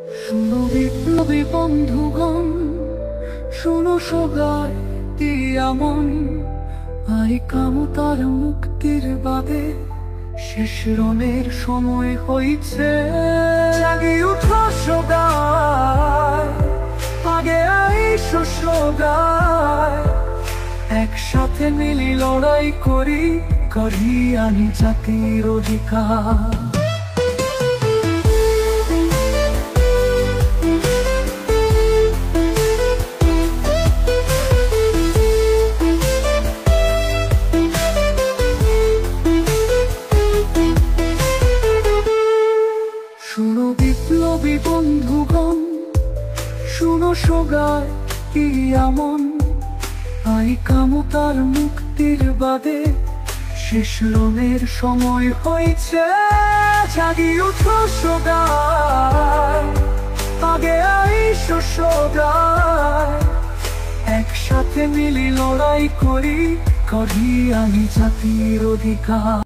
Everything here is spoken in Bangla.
শুনো বিপ্লবী বন্ধুগণ, শুনো সবাই দিয়া মন, আই কামতার মুক্তির বাদে শেষ রণের সময় হইছে। জাগি উঠো সবাই, আগে আইসো সবাই, একসাথে মিলি লড়াই করি, করি আনি জাতির অধিকার। শুনো বিপ্লবী বন্ধুগণ, শুনো সগায় কি আমন, আই কামতার মুক্তির বাদে শেষ রণের সময় হয়েছে। জাগি উঠো সগায়, আগে আইসো সগায়, একসাথে মিলি লড়াই করি, করি আমি জাতির অধিকার।